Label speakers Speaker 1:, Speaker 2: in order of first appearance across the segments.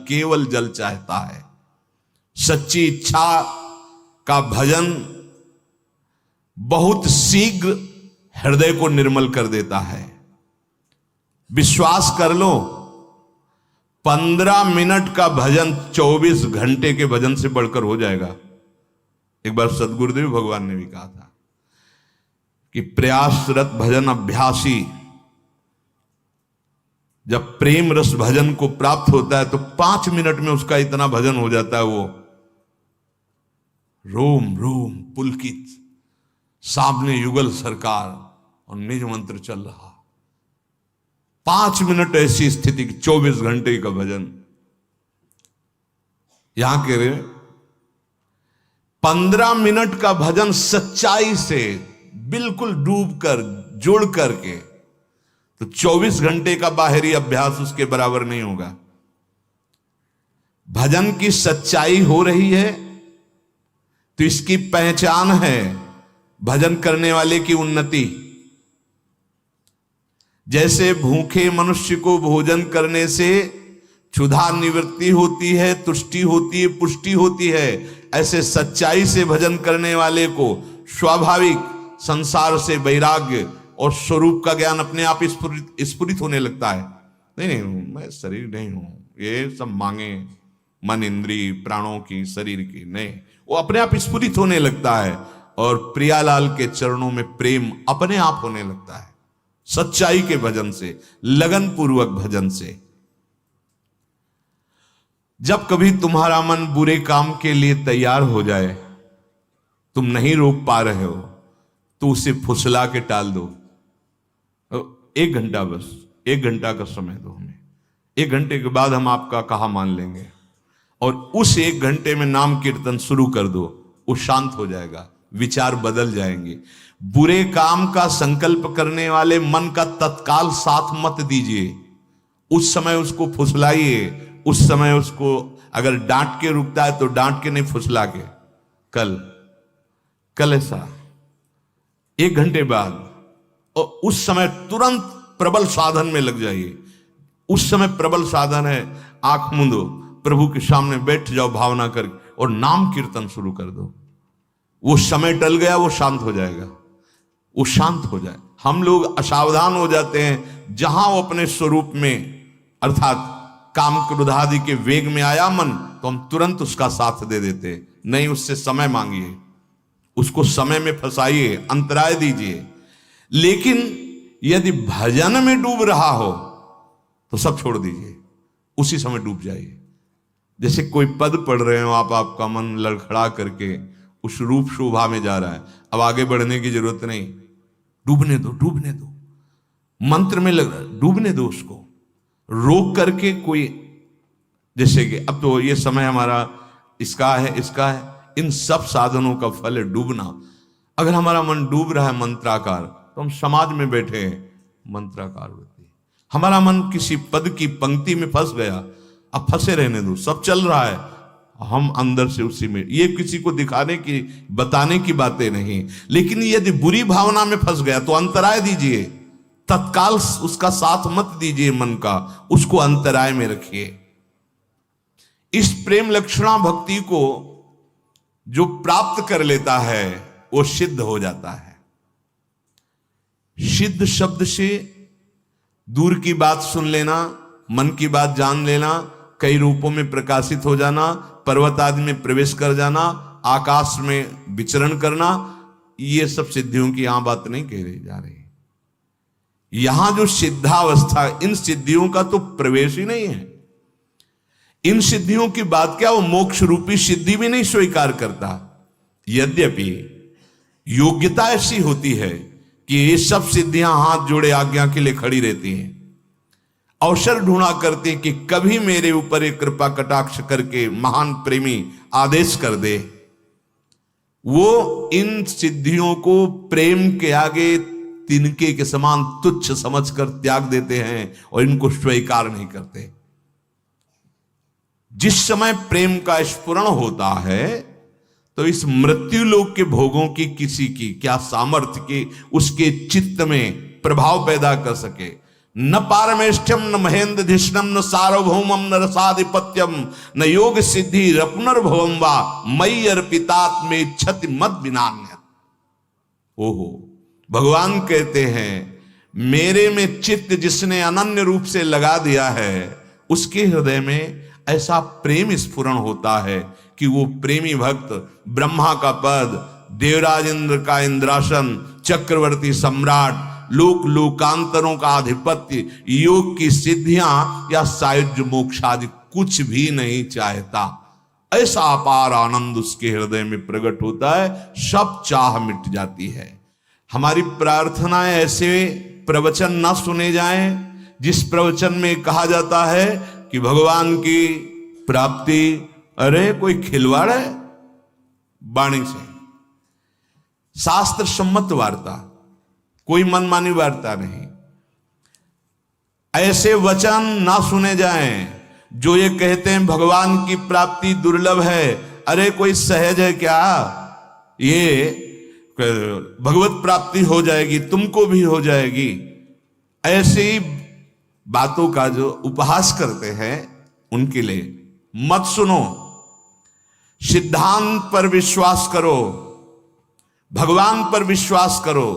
Speaker 1: केवल जल चाहता है। सच्ची इच्छा का भजन बहुत शीघ्र हृदय को निर्मल कर देता है। विश्वास कर लो, 15 मिनट का भजन 24 घंटे के भजन से बढ़कर हो जाएगा। एक बार सदगुरुदेव भगवान ने भी कहा था कि प्रयासरत भजन अभ्यासी जब प्रेम रस भजन को प्राप्त होता है तो 5 मिनट में उसका इतना भजन हो जाता है, वो रोम रोम पुलकित, सामने युगल सरकार और निज मंत्र चल रहा। 5 मिनट ऐसी स्थिति, 24 घंटे का भजन। यहां कह रहे 15 मिनट का भजन सच्चाई से बिल्कुल डूब कर जुड़ करके, तो 24 घंटे का बाहरी अभ्यास उसके बराबर नहीं होगा। भजन की सच्चाई हो रही है तो इसकी पहचान है भजन करने वाले की उन्नति। जैसे भूखे मनुष्य को भोजन करने से क्षुधा निवृत्ति होती है, तुष्टि होती है, पुष्टि होती है, ऐसे सच्चाई से भजन करने वाले को स्वाभाविक संसार से वैराग्य और स्वरूप का ज्ञान अपने आप स्फुरित होने लगता है। नहीं, मैं शरीर नहीं हूं, ये सब मांगे मन इंद्रिय प्राणों की, शरीर की नहीं, वो अपने आप स्फुरित होने लगता है और प्रियालाल के चरणों में प्रेम अपने आप होने लगता है। सच्चाई के भजन से, लगन पूर्वक भजन से। जब कभी तुम्हारा मन बुरे काम के लिए तैयार हो जाए, तुम नहीं रोक पा रहे हो, तो उसे फुसला के टाल दो। 1 घंटा, बस 1 घंटा का समय दो हमें। 1 घंटे के बाद हम आपका कहा मान लेंगे, और उस 1 घंटे में नाम कीर्तन शुरू कर दो। वो शांत हो जाएगा, विचार बदल जाएंगे। बुरे काम का संकल्प करने वाले मन का तत्काल साथ मत दीजिए। उस समय उसको फुसलाइए, उस समय उसको अगर डांट के रुकता है तो डांट के नहीं, फुसला के। कल ऐसा 1 घंटे बाद, और उस समय तुरंत प्रबल साधन में लग जाइए। उस समय प्रबल साधन है, आंख मूंदो, प्रभु के सामने बैठ जाओ भावना करके और नाम कीर्तन शुरू कर दो। वो समय टल गया, वो शांत हो जाएगा, वो शांत हो जाए। हम लोग असावधान हो जाते हैं, जहां वो अपने स्वरूप में अर्थात काम क्रोध आदि के वेग में आया मन, तो हम तुरंत उसका साथ दे देते। नहीं, उससे समय मांगिए, उसको समय में फंसाइए, अंतराय दीजिए। लेकिन यदि भजन में डूब रहा हो तो सब छोड़ दीजिए, उसी समय डूब जाइए। जैसे कोई पद पढ़ रहे हो आप, आपका मन लड़खड़ा करके उस रूप शोभा में जा रहा है, अब आगे बढ़ने की जरूरत नहीं, डूबने दो, डूबने दो। मंत्र में लग रहा है, डूबने दो उसको, रोक करके। कोई जैसे कि अब तो ये समय हमारा इसका है, इसका है, इन सब साधनों का फल है डूबना। अगर हमारा मन डूब रहा है मंत्राकार, तो हम समाज में बैठे हैं, मंत्राकार वृत्ति। हमारा मन किसी पद की पंक्ति में फंस गया, अब फंसे रहने दो, सब चल रहा है, हम अंदर से उसी में। ये किसी को दिखाने की, बताने की बातें नहीं। लेकिन यदि बुरी भावना में फंस गया तो अंतराय दीजिए, तत्काल उसका साथ मत दीजिए मन का, उसको अंतराय में रखिए। इस प्रेम लक्षणा भक्ति को जो प्राप्त कर लेता है वो सिद्ध हो जाता है। सिद्ध शब्द से दूर की बात सुन लेना, मन की बात जान लेना, कई रूपों में प्रकाशित हो जाना, पर्वत आदि में प्रवेश कर जाना, आकाश में विचरण करना, ये सब सिद्धियों की यहां बात नहीं कह रही जा रही। यहां जो सिद्धावस्था, इन सिद्धियों का तो प्रवेश ही नहीं है। इन सिद्धियों की बात क्या, वो मोक्ष रूपी सिद्धि भी नहीं स्वीकार करता। यद्यपि योग्यता ऐसी होती है कि ये सब सिद्धियां हाथ जोड़े आज्ञा के लिए खड़ी रहती हैं, अवसर ढूंढा करते कि कभी मेरे ऊपर एक कृपा कटाक्ष करके महान प्रेमी आदेश कर दे। वो इन सिद्धियों को प्रेम के आगे तिनके के समान तुच्छ समझकर त्याग देते हैं और इनको स्वीकार नहीं करते। जिस समय प्रेम का स्फुरण होता है तो इस मृत्यु लोक के भोगों की किसी की क्या सामर्थ्य की उसके चित्त में प्रभाव पैदा कर सके। न पारमेष्ठ्यम न महेंद्र धिष्णम न सार्वभौमम न रसाधिपत्यम न योग सिद्धि रपुनर्भवम वा मयि अर्पितात्मे क्षति मद विनान्य। ओहो, भगवान कहते हैं मेरे में चित्त जिसने अनन्य रूप से लगा दिया है उसके हृदय में ऐसा प्रेम स्फुरण होता है कि वो प्रेमी भक्त ब्रह्मा का पद, देवराज इंद्र का इंद्रासन, चक्रवर्ती सम्राट, लोक लोकांतरों का आधिपत्य, योग की सिद्धियां या सायुज्य मोक्ष आदि कुछ भी नहीं चाहता। ऐसा अपार आनंद उसके हृदय में प्रकट होता है, सब चाह मिट जाती है। हमारी प्रार्थनाएं ऐसे प्रवचन ना सुने जाएं जिस प्रवचन में कहा जाता है कि भगवान की प्राप्ति, अरे कोई खिलवाड़ है वाणी से, शास्त्र सम्मत वार्ता, कोई मनमानी वार्ता नहीं। ऐसे वचन ना सुने जाएं जो ये कहते हैं भगवान की प्राप्ति दुर्लभ है, अरे कोई सहज है क्या, ये भगवत प्राप्ति हो जाएगी, तुमको भी हो जाएगी। ऐसी बातों का जो उपहास करते हैं उनके लिए मत सुनो। सिद्धांत पर विश्वास करो, भगवान पर विश्वास करो।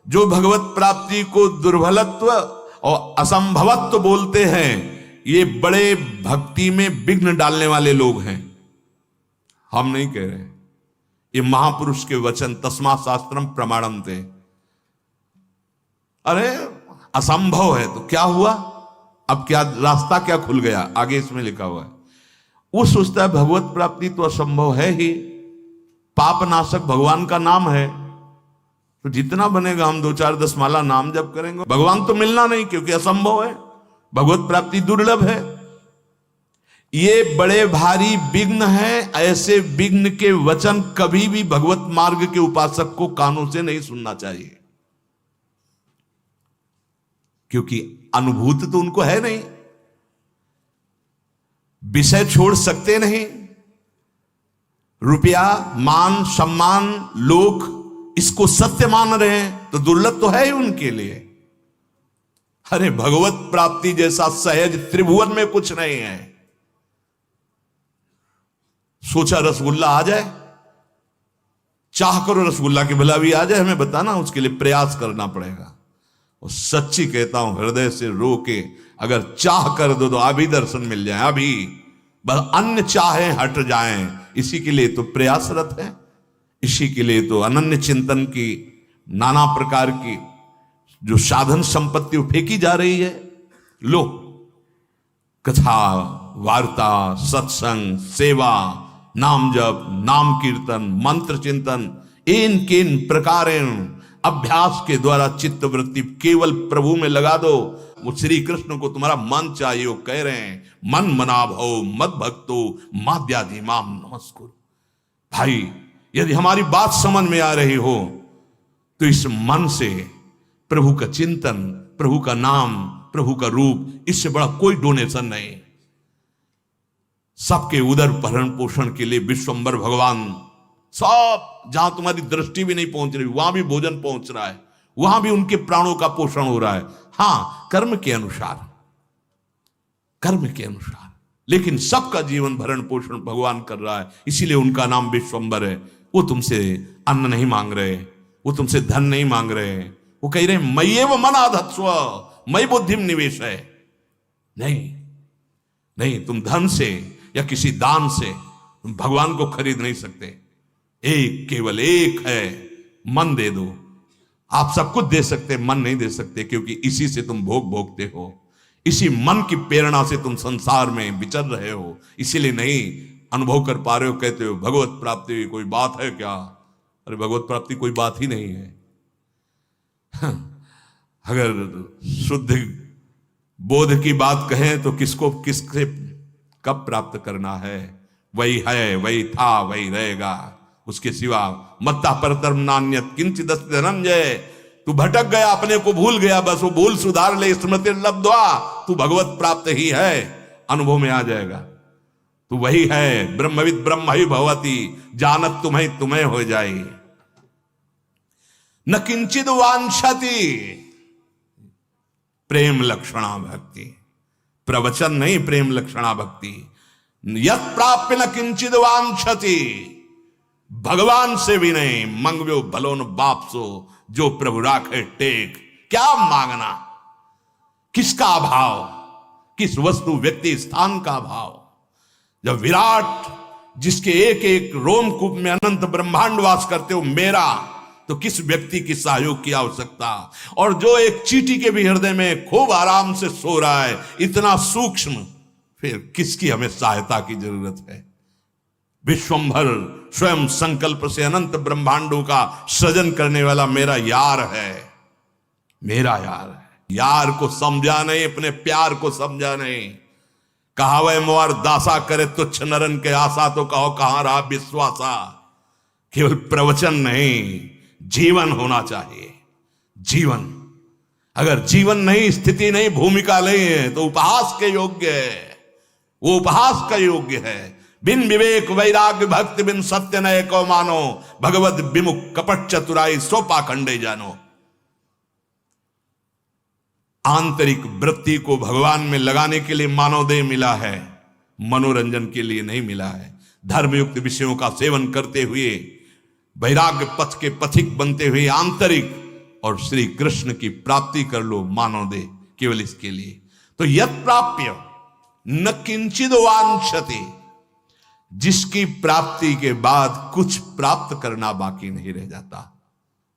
Speaker 1: जो भगवत प्राप्ति को दुर्बलत्व और असंभवत्व बोलते हैं ये बड़े भक्ति में विघ्न डालने वाले लोग हैं, हम नहीं कह रहे। ये महापुरुष के वचन, तस्मा शास्त्रम प्रमाणम थे। अरे असंभव है तो क्या हुआ, अब क्या रास्ता क्या खुल गया, आगे इसमें लिखा हुआ है। वो सोचता है भगवत प्राप्ति तो असंभव है ही, पाप नाशक भगवान का नाम है, तो जितना बनेगा हम 2-4-10 माला नाम जप करेंगे, भगवान तो मिलना नहीं क्योंकि असंभव है, भगवत प्राप्ति दुर्लभ है। ये बड़े भारी विघ्न है। ऐसे विघ्न के वचन कभी भी भगवत मार्ग के उपासक को कानों से नहीं सुनना चाहिए, क्योंकि अनुभूति तो उनको है नहीं, विषय छोड़ सकते नहीं, रुपया, मान, सम्मान, लोक इसको सत्य मान रहे हैं तो दुर्लभ तो है ही उनके लिए। अरे भगवत प्राप्ति जैसा सहज त्रिभुवन में कुछ नहीं है। सोचा रसगुल्ला आ जाए, चाह करो रसगुल्ला की भला भी आ जाए, हमें बताना, उसके लिए प्रयास करना पड़ेगा। और सच्ची कहता हूं हृदय से रो के अगर चाह कर दो तो अभी दर्शन मिल जाए, अभी बस अन्य चाहे हट जाएं, इसी के लिए तो प्रयासरत है, इसी के लिए तो अनन्य चिंतन की नाना प्रकार की जो साधन संपत्ति फेंकी जा रही है। लो, कथा, वार्ता, सत्संग, सेवा, नाम जप, नाम कीर्तन, मंत्र चिंतन, इन किन प्रकारेण अभ्यास के द्वारा चित्त वृत्ति केवल प्रभु में लगा दो। वो श्री कृष्ण को तुम्हारा मन चाहिए, वो कह रहे हैं मन मना भव मद भक्तो माद्याधि माम नमस्कुरु। भाई यदि हमारी बात समझ में आ रही हो तो इस मन से प्रभु का चिंतन, प्रभु का नाम, प्रभु का रूप, इससे बड़ा कोई डोनेशन नहीं। सबके उदर भरण पोषण के लिए विश्वंभर भगवान, सब जहां तुम्हारी दृष्टि भी नहीं पहुंच रही वहां भी भोजन पहुंच रहा है, वहां भी उनके प्राणों का पोषण हो रहा है। हां, कर्म के अनुसार, कर्म के अनुसार, लेकिन सबका जीवन भरण पोषण भगवान कर रहा है, इसीलिए उनका नाम विश्वंभर है। वो तुमसे अन्न नहीं मांग रहे, वो तुमसे धन नहीं मांग रहे, वो कह रहे हैं मय्येव मनाधत्स्व मयि बुद्धिम निवेश है। नहीं नहीं, तुम धन से या किसी दान से तुम भगवान को खरीद नहीं सकते। एक, केवल एक है, मन दे दो। आप सब कुछ दे सकते, मन नहीं दे सकते, क्योंकि इसी से तुम भोग भोगते हो, इसी मन की प्रेरणा से तुम संसार में विचर रहे हो, इसीलिए नहीं अनुभव कर पा रहे हो। कहते हो भगवत प्राप्ति कोई बात है क्या? अरे भगवत प्राप्ति कोई बात ही नहीं है। अगर शुद्ध बोध की बात कहें तो किसको किससे कब प्राप्त करना है, वही है, वही था, वही रहेगा, उसके सिवा मत्ता परतरम नान्यत किंचित धनंजय। तू भटक गया, अपने को भूल गया, बस वो भूल सुधार ले, स्मृति लब्ध्वा, तू भगवत प्राप्त ही है, अनुभव में आ जाएगा। तू वही है, ब्रह्मविद ब्रह्म ही भवति, जानत तुम्हें तुम्हें हो जाए। न किंचित वांछति, प्रेम लक्षणा भक्ति, प्रवचन नहीं, प्रेम लक्षणा भक्ति। यत् प्राप्य न किंचित वांछति, भगवान से भी नहीं, मंगव्यो भलो न बाप सो, जो प्रभु राखे टेक। क्या मांगना, किसका अभाव, किस वस्तु व्यक्ति स्थान का अभाव। जब विराट जिसके एक एक रोमकूप में अनंत ब्रह्मांड वास करते हो मेरा, तो किस व्यक्ति की सहयोग की आवश्यकता। और जो एक चींटी के भी हृदय में खूब आराम से सो रहा है, इतना सूक्ष्म, फिर किसकी हमें सहायता की जरूरत है। विश्वंभर स्वयं संकल्प से अनंत ब्रह्मांडों का सृजन करने वाला मेरा यार है, मेरा यार है। यार को समझा नहीं, अपने प्यार को समझा नहीं। कहावे मोर दासा करे तुच्छ नरन के आशा, तो कहो कहां रहा विश्वासा। केवल प्रवचन नहीं, जीवन होना चाहिए। जीवन, अगर जीवन नहीं, स्थिति नहीं, भूमिका नहीं है, तो उपहास के योग्य है। वो उपहास का योग्य है। बिन विवेक वैराग्य भक्ति बिन सत्य नय को मानो, भगवत विमुख कपट चतुराई सो पाखंडे जानो। आंतरिक वृत्ति को भगवान में लगाने के लिए मानव देह मिला है, मनोरंजन के लिए नहीं मिला है। धर्मयुक्त विषयों का सेवन करते हुए वैराग्य पथ के पथिक बनते हुए आंतरिक और श्री कृष्ण की प्राप्ति कर लो मानव देह, केवल इसके लिए। तो यत् प्राप्य न किंचित वांछति, जिसकी प्राप्ति के बाद कुछ प्राप्त करना बाकी नहीं रह जाता।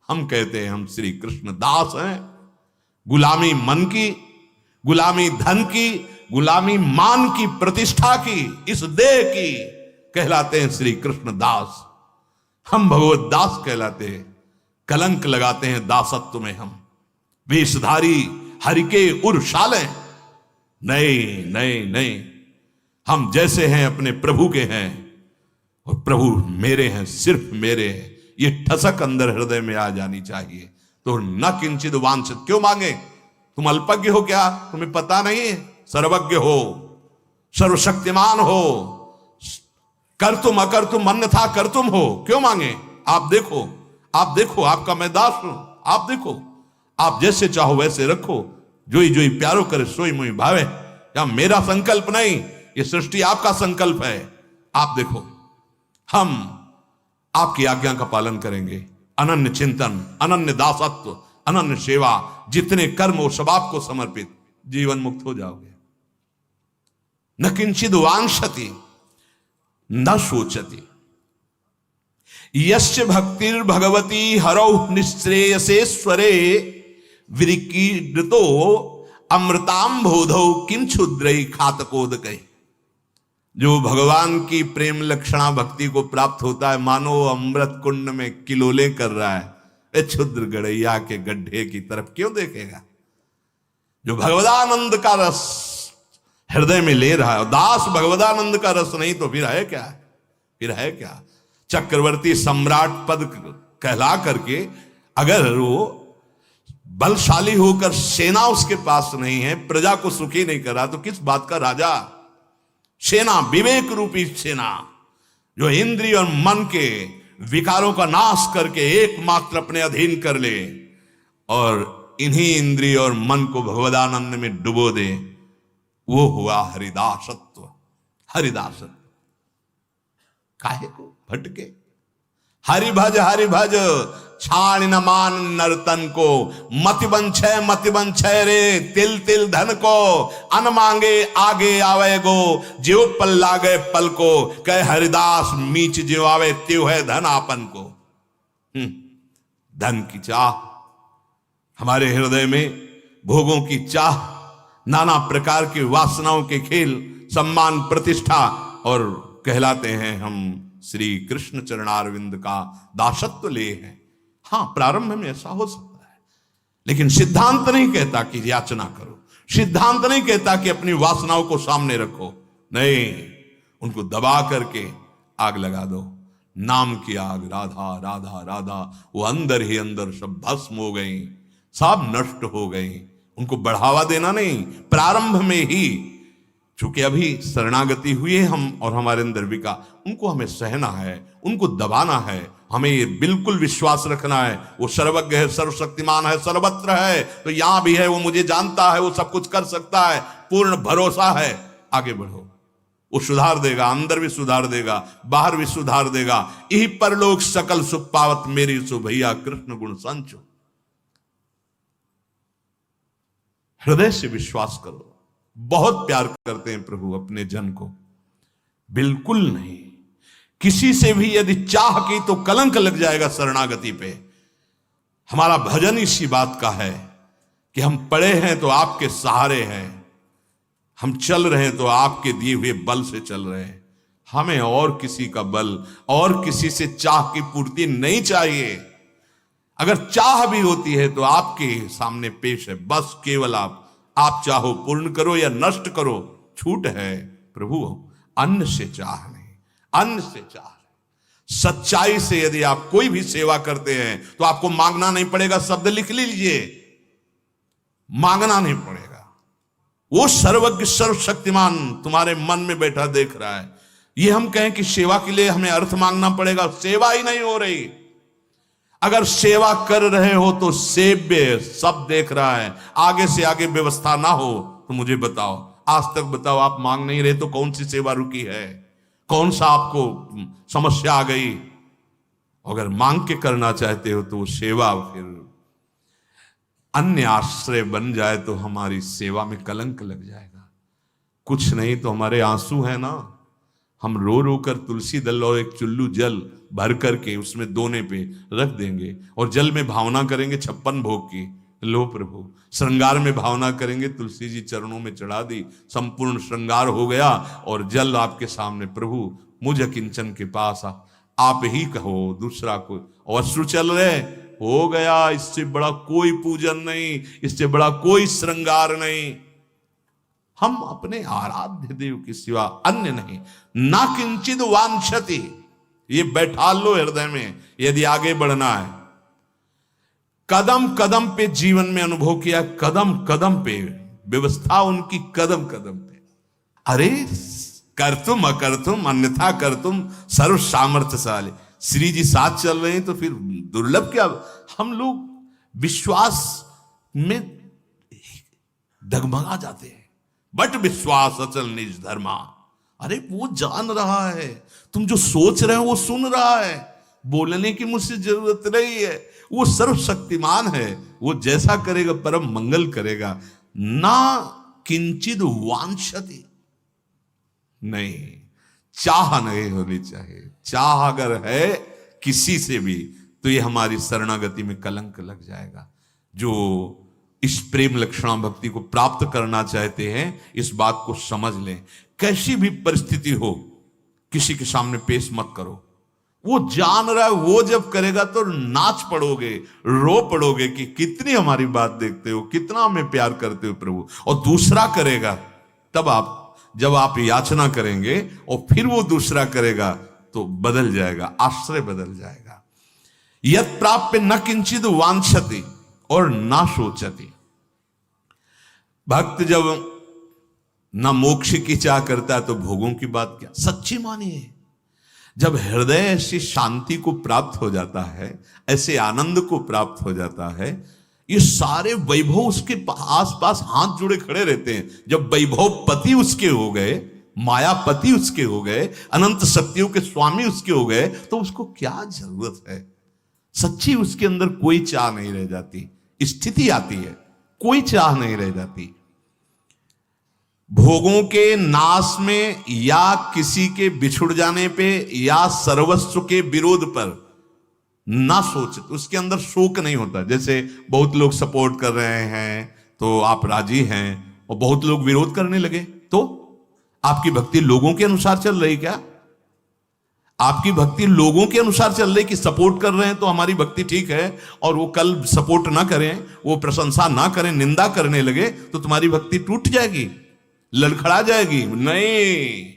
Speaker 1: हम कहते हैं हम श्री कृष्ण दास हैं। गुलामी मन की, गुलामी धन की, गुलामी मान की, प्रतिष्ठा की, इस देह की, कहलाते हैं श्री कृष्ण दास। हम भगवत दास कहलाते हैं। कलंक लगाते हैं दासत्व में हम, वेशधारी हरि के उर्शाले। नहीं नहीं नहीं, हम जैसे हैं अपने प्रभु के हैं, और प्रभु मेरे हैं, सिर्फ मेरे हैं। ये ठसक अंदर हृदय में आ जानी चाहिए। तो न किंचित वांछित, क्यों मांगे? तुम अल्पज्ञ हो क्या? तुम्हें पता नहीं है? सर्वज्ञ हो, सर्वशक्तिमान हो, कर तुम अकर तुम अन्यथा कर तुम हो, क्यों मांगे? आप देखो, आप देखो, आपका मैं दास हूं। आप देखो, आप जैसे चाहो वैसे रखो, जोई जोई प्यारो करे सोई मुई भावे। या मेरा संकल्प नहीं, ये सृष्टि आपका संकल्प है। आप देखो, हम आपकी आज्ञा का पालन करेंगे। अनन्य चिंतन, अनन्य दासत्व, अनन्य सेवा, जितने कर्म हो सब आपको समर्पित, जीवन मुक्त हो जाओगे। न किंचित वांछति न शोचति, यस्य भक्तिर् भगवती हरौ निःश्रेयसेश्वरे, विरिकीर्तो अमृताम बोधौ किम क्षुद्रै खातकोदकै। जो भगवान की प्रेम लक्षणा भक्ति को प्राप्त होता है, मानो अमृत कुंड में किलोले कर रहा है। क्षुद्र गड़ैया के गड्ढे की तरफ क्यों देखेगा? जो भगवदानंद का रस हृदय में ले रहा है, दास भगवदानंद का रस नहीं तो फिर है क्या? फिर है क्या? चक्रवर्ती सम्राट पद कहला करके अगर वो बलशाली होकर सेना उसके पास नहीं है, प्रजा को सुखी नहीं कर रहा, तो किस बात का राजा? सेना, विवेक रूपी सेना, जो इंद्रिय और मन के विकारों का नाश करके एकमात्र अपने अधीन कर ले और इन्हीं इंद्रिय और मन को भगवदानंद में डुबो दे, वो हुआ हरिदासत्व। हरिदासत्व काहे को भटके? हरि भज छाण न मान नर्तन को, मति बंछय रे तिल तिल धन को, अन मांगे आगे आवे गो, जो पल लागे पल को, कह हरिदास मीच जो आवे त्यो है धन आपन को। धन की चाह, हमारे हृदय में भोगों की चाह, नाना प्रकार के वासनाओं के खेल, सम्मान प्रतिष्ठा, और कहलाते हैं हम श्री कृष्ण चरणारविंद का दासत्व ले हैं। हाँ, प्रारंभ में ऐसा हो सकता है, लेकिन सिद्धांत नहीं कहता कि याचना करो। सिद्धांत नहीं कहता कि अपनी वासनाओं को सामने रखो। नहीं, उनको दबा करके आग लगा दो। नाम की आग, राधा राधा राधा, वो अंदर ही अंदर सब भस्म हो गई, सब नष्ट हो गई। उनको बढ़ावा देना नहीं, प्रारंभ में ही, चूंकि अभी शरणागति हुई है हम और हमारे अंदर विका, उनको हमें सहना है, उनको दबाना है, हमें ये बिल्कुल विश्वास रखना है, वो सर्वज्ञ है, सर्वशक्तिमान है, सर्वत्र है, तो यहां भी है, वो मुझे जानता है, वो सब कुछ कर सकता है, पूर्ण भरोसा है। आगे बढ़ो, वो सुधार देगा, अंदर भी सुधार देगा, बाहर भी सुधार देगा। यही परलोक सकल सुख पावत मेरी सो भैया कृष्ण गुण संचो। हृदय से विश्वास करो। बहुत प्यार करते हैं प्रभु अपने जन को, बिल्कुल नहीं। किसी से भी यदि चाह की तो कलंक लग जाएगा शरणागति पे। हमारा भजन इसी बात का है कि हम पड़े हैं तो आपके सहारे हैं, हम चल रहे हैं तो आपके दिए हुए बल से चल रहे हैं। हमें और किसी का बल और किसी से चाह की पूर्ति नहीं चाहिए। अगर चाह भी होती है तो आपके सामने पेश है, बस केवल आप चाहो पूर्ण करो या नष्ट करो, छूट है प्रभु। अन्न से चाह नहीं, अन्न से चाह। सच्चाई से यदि आप कोई भी सेवा करते हैं तो आपको मांगना नहीं पड़ेगा। शब्द लिख लीजिए, मांगना नहीं पड़ेगा। वो सर्वज्ञ सर्वशक्तिमान तुम्हारे मन में बैठा देख रहा है। ये हम कहें कि सेवा के लिए हमें अर्थ मांगना पड़ेगा, सेवा ही नहीं हो रही। अगर सेवा कर रहे हो तो सेव्य सब देख रहा है, आगे से आगे व्यवस्था ना हो तो मुझे बताओ, आज तक बताओ, आप मांग नहीं रहे तो कौन सी सेवा रुकी है, कौन सा आपको समस्या आ गई? अगर मांग के करना चाहते हो तो सेवा फिर अन्य आश्रय बन जाए तो हमारी सेवा में कलंक लग जाएगा। कुछ नहीं तो हमारे आंसू है ना, हम रो रो कर तुलसी दल और एक चुल्लू जल भर करके उसमें दोने पे रख देंगे और जल में भावना करेंगे 56 भोग की, लो प्रभु। श्रृंगार में भावना करेंगे, तुलसी जी चरणों में चढ़ा दी, संपूर्ण श्रृंगार हो गया और जल आपके सामने, प्रभु मुझ अकिंचन के पास आप ही कहो, दूसरा कोई। और अश्रु चल रहे, हो गया, इससे बड़ा कोई पूजन नहीं, इससे बड़ा कोई श्रृंगार नहीं। हम अपने आराध्य देव की सिवा अन्य नहीं। ना किंचित वांछति, ये बैठा लो हृदय में यदि आगे बढ़ना है। कदम कदम पे जीवन में अनुभव किया, कदम कदम पे व्यवस्था उनकी, कदम कदम पे। अरे कर तुम अकर तुम अन्यथा कर तुम सर्व सामर्थ्यशाली। श्री जी साथ चल रहे हैं तो फिर दुर्लभ क्या? हम लोग विश्वास में डगमगा जाते हैं। बट विश्वास अचल निज धर्मा। अरे वो जान रहा है, तुम जो सोच रहे हो वो सुन रहा है, बोलने की मुझसे जरूरत नहीं है। वो सर्वशक्तिमान है, वो जैसा करेगा परम मंगल करेगा। ना किंचित वांछति, नहीं, चाह नहीं होनी चाहिए। चाह अगर है किसी से भी तो ये हमारी शरणागति में कलंक लग जाएगा। जो इस प्रेम लक्षणा भक्ति को प्राप्त करना चाहते हैं, इस बात को समझ लें। कैसी भी परिस्थिति हो, किसी के सामने पेश मत करो। वो जान रहा है, वो जब करेगा तो नाच पड़ोगे, रो पड़ोगे कि कितनी हमारी बात देखते हो, कितना हमें प्यार करते हो प्रभु। और दूसरा करेगा, तब आप जब आप याचना करेंगे और फिर वो दूसरा करेगा तो बदल जाएगा, आश्रय बदल जाएगा। यत् प्राप्य न किंचित वांछति और ना सोचती। भक्त जब न मोक्ष की चाह करता है तो भोगों की बात क्या। सच्ची मानिए, जब हृदय ऐसी शांति को प्राप्त हो जाता है, ऐसे आनंद को प्राप्त हो जाता है, ये सारे वैभव उसके आसपास हाथ जुड़े खड़े रहते हैं। जब वैभव पति उसके हो गए, मायापति उसके हो गए, अनंत शक्तियों के स्वामी उसके हो गए, तो उसको क्या जरूरत है। सच्ची उसके अंदर कोई चाह नहीं रह जाती। स्थिति आती है, कोई चाह नहीं रह जाती। भोगों के नाश में या किसी के बिछुड़ जाने पे या सर्वस्व के विरोध पर ना सोच, उसके अंदर शोक नहीं होता। जैसे बहुत लोग सपोर्ट कर रहे हैं तो आप राजी हैं, और बहुत लोग विरोध करने लगे तो आपकी भक्ति लोगों के अनुसार चल रही क्या? आपकी भक्ति लोगों के अनुसार चल रही कि सपोर्ट कर रहे हैं तो हमारी भक्ति ठीक है, और वो कल सपोर्ट ना करें, वो प्रशंसा ना करें, निंदा करने लगे तो तुम्हारी भक्ति टूट जाएगी, लड़खड़ा जाएगी। नहीं,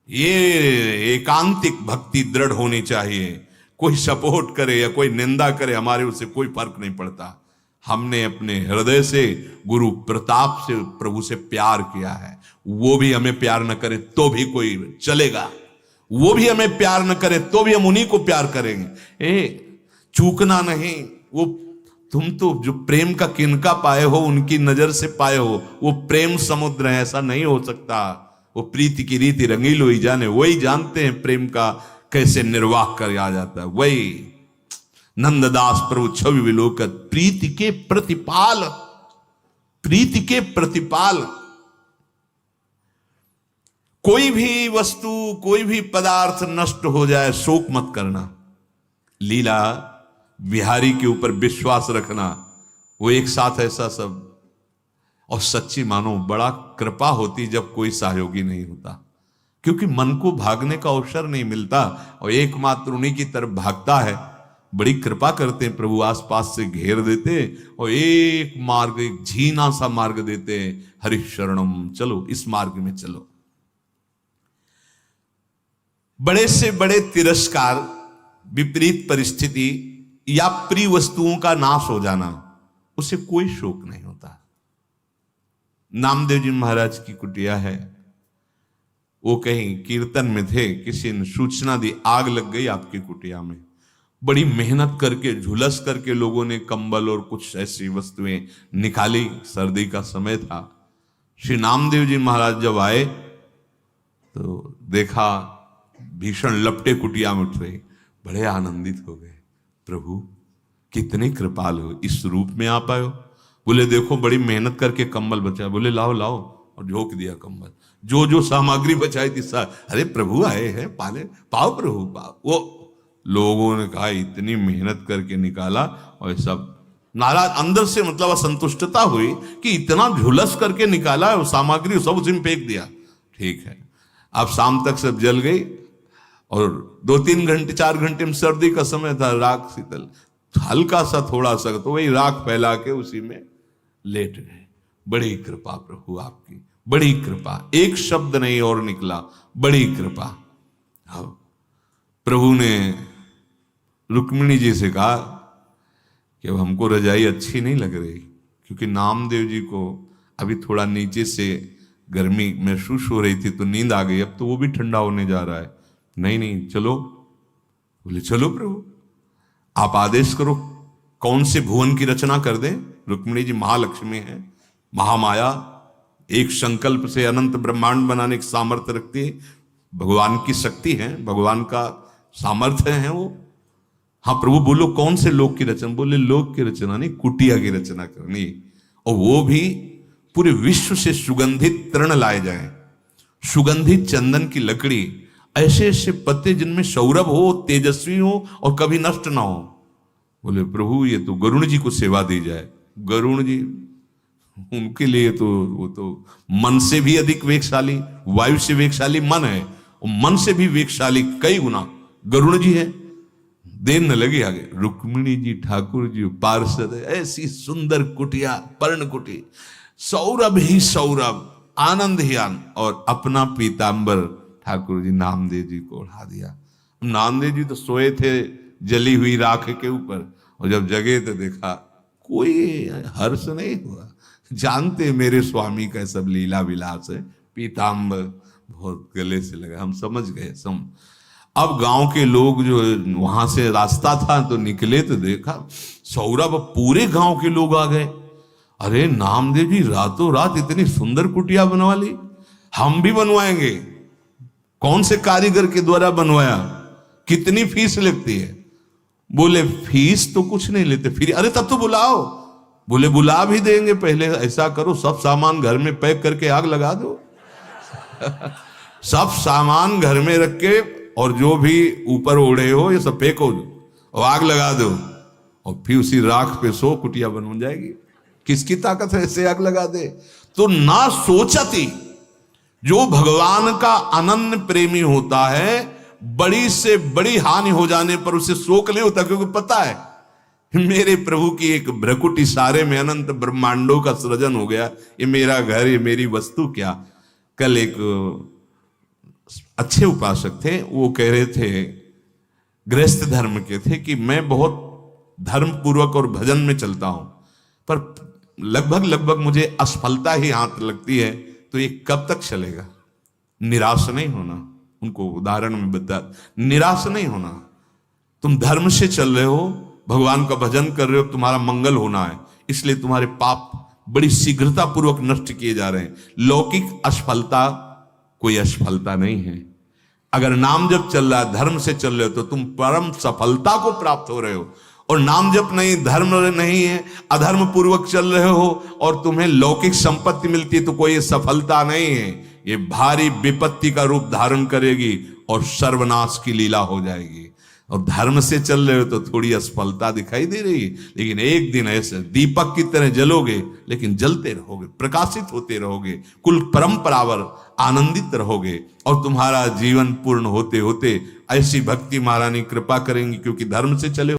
Speaker 1: ये एकांतिक भक्ति दृढ़ होनी चाहिए। कोई सपोर्ट करे या कोई निंदा करे, हमारे उससे कोई फर्क नहीं पड़ता। हमने अपने हृदय से गुरु प्रताप से प्रभु से प्यार किया है, वो भी हमें प्यार न करे तो भी कोई चलेगा। वो भी हमें प्यार न करे तो भी हम उन्हीं को प्यार करेंगे। चूकना नहीं। वो तुम तो जो प्रेम का किनका पाए हो, उनकी नजर से पाए हो, वो प्रेम समुद्र है, ऐसा नहीं हो सकता। वो प्रीति की रीति रंगीलो ही जाने, वही जानते हैं प्रेम का कैसे निर्वाह कर आ जाता है। वही नंददास प्रभु छवि विलोकत, प्रीति के प्रतिपाल, प्रीति के प्रतिपाल। कोई भी वस्तु, कोई भी पदार्थ नष्ट हो जाए, शोक मत करना। लीला बिहारी के ऊपर विश्वास रखना, वो एक साथ ऐसा सब। और सच्ची मानो बड़ा कृपा होती जब कोई सहयोगी नहीं होता, क्योंकि मन को भागने का अवसर नहीं मिलता और एकमात्र उन्हीं की तरफ भागता है। बड़ी कृपा करते हैं प्रभु, आसपास से घेर देते और एक मार्ग, एक झीना सा मार्ग देते हैं। हरि शरणम, चलो इस मार्ग में चलो। बड़े से बड़े तिरस्कार, विपरीत परिस्थिति या प्रिय वस्तुओं का नाश हो जाना, उसे कोई शोक नहीं होता। नामदेव जी महाराज की कुटिया है, वो कहीं कीर्तन में थे, किसी ने सूचना दी आग लग गई आपकी कुटिया में। बड़ी मेहनत करके, झुलस करके लोगों ने कंबल और कुछ ऐसी वस्तुएं निकाली, सर्दी का समय था। श्री नामदेव जी महाराज जब आए तो देखा भीषण लपटे कुटिया में उठ रही, बड़े आनंदित हो गए। प्रभु कितने कृपाल हो, इस रूप में आप आए हो। बोले देखो बड़ी मेहनत करके कंबल बचाया। बोले लाओ लाओ, और झोंक दिया कंबल। जो जो सामग्री बचाई थी अरे प्रभु आए हैं, पाले पाओ प्रभु पाओ। वो लोगों ने कहा इतनी मेहनत करके निकाला, और सब नाराज अंदर से, मतलब असंतुष्टता हुई कि इतना झुलस करके निकाला, वो सामग्री सब उसी में फेंक दिया। ठीक है, अब शाम तक सब जल गई और 2-3 घंटे 4 घंटे में, सर्दी का समय था, राख शीतल, हल्का सा थोड़ा सा तो वही राख फैला के उसी में लेट गए। बड़ी कृपा प्रभु आपकी, बड़ी कृपा, एक शब्द नहीं और निकला, बड़ी कृपा। हाँ, प्रभु ने रुक्मिणी जी से कहा कि अब हमको रजाई अच्छी नहीं लग रही, क्योंकि नामदेव जी को अभी थोड़ा नीचे से गर्मी महसूस हो रही थी तो नींद आ गई, अब तो वो भी ठंडा होने जा रहा है। नहीं नहीं चलो। बोले चलो प्रभु आप आदेश करो, कौन से भुवन की रचना कर दें। रुक्मिणी जी महालक्ष्मी है, महामाया, एक संकल्प से अनंत ब्रह्मांड बनाने की सामर्थ्य रखती है, भगवान की शक्ति है, भगवान का सामर्थ्य है वो। हाँ प्रभु बोलो कौन से लोक की रचना। बोले लोक की रचना नहीं, कुटिया की रचना करनी, और वो भी पूरे विश्व से सुगंधित तृण लाए जाए, सुगंधित चंदन की लकड़ी, ऐसे ऐसे पत्ते जिनमें सौरभ हो, तेजस्वी हो और कभी नष्ट ना हो। बोले प्रभु ये तो गरुण जी को सेवा दी जाए। गरुण जी उनके लिए तो वो तो मन से भी अधिक वेगशाली, वायु से वेगशाली मन है, और मन से भी वेगशाली कई गुना गरुण जी है। देर न लगी आगे, रुक्मिणी जी ठाकुर जी पार्षद, ऐसी सुंदर कुटिया, पर्ण कुटी, सौरभ ही सौरभ, आनंद ही आनंद, और अपना पीतांबर ठाकुर जी नामदेव जी को उड़ा दिया। नामदेव जी तो सोए थे जली हुई राख के ऊपर, और जब जगे तो देखा कोई हर्ष नहीं हुआ। जानते मेरे स्वामी का सब लीला विलास है, पीतांबर बहुत गले से लगा, हम समझ गए। अब गांव के लोग जो वहां से रास्ता था तो निकले तो देखा सौरभ, पूरे गांव के लोग आ गए। अरे नामदेव जी रातों रात इतनी सुंदर कुटिया बनवा ली, हम भी बनवाएंगे। कौन से कारीगर के द्वारा बनवाया, कितनी फीस लगती है। बोले फीस तो कुछ नहीं लेते, फिर अरे तब तो बुलाओ। बोले बुला भी देंगे, पहले ऐसा करो सब सामान घर में पैक करके आग लगा दो। सब सामान घर में रख के, और जो भी ऊपर ओढ़े हो ये सब फेंको और आग लगा दो, और फिर उसी राख पे सो, कुटिया बन जाएगी। किसकी ताकत है ऐसे आग लगा दे। तो ना सोचती, जो भगवान का अनन्य प्रेमी होता है, बड़ी से बड़ी हानि हो जाने पर उसे शोक नहीं होता, क्योंकि पता है मेरे प्रभु की एक भ्रकुट इशारे में अनंत ब्रह्मांडों का सृजन हो गया, ये मेरा घर, ये मेरी वस्तु क्या। कल एक अच्छे उपासक थे, वो कह रहे थे, गृहस्थ धर्म के थे, कि मैं बहुत धर्म पूर्वक और भजन में चलता हूं, पर लगभग मुझे असफलता ही हाथ लगती है, तो ये कब तक चलेगा। निराश नहीं होना, उनको उदाहरण में बता, निराश नहीं होना। तुम धर्म से चल रहे हो, भगवान का भजन कर रहे हो, तुम्हारा मंगल होना है, इसलिए तुम्हारे पाप बड़ी शीघ्रता पूर्वक नष्ट किए जा रहे हैं। लौकिक असफलता कोई असफलता नहीं है। अगर नाम जप चल रहा है, धर्म से चल रहे हो, तो तुम परम सफलता को प्राप्त हो रहे हो। और नाम जप नहीं, धर्म नहीं है, अधर्म पूर्वक चल रहे हो और तुम्हें लौकिक संपत्ति मिलती है, तो कोई सफलता नहीं है। ये भारी विपत्ति का रूप धारण करेगी और सर्वनाश की लीला हो जाएगी। और धर्म से चल रहे हो तो थोड़ी असफलता दिखाई दे रही है, लेकिन एक दिन ऐसे दीपक की तरह जलोगे, लेकिन जलते रहोगे, प्रकाशित होते रहोगे, कुल परंपरावर आनंदित रहोगे और तुम्हारा जीवन पूर्ण होते होते ऐसी भक्ति महारानी कृपा करेंगी, क्योंकि धर्म से चले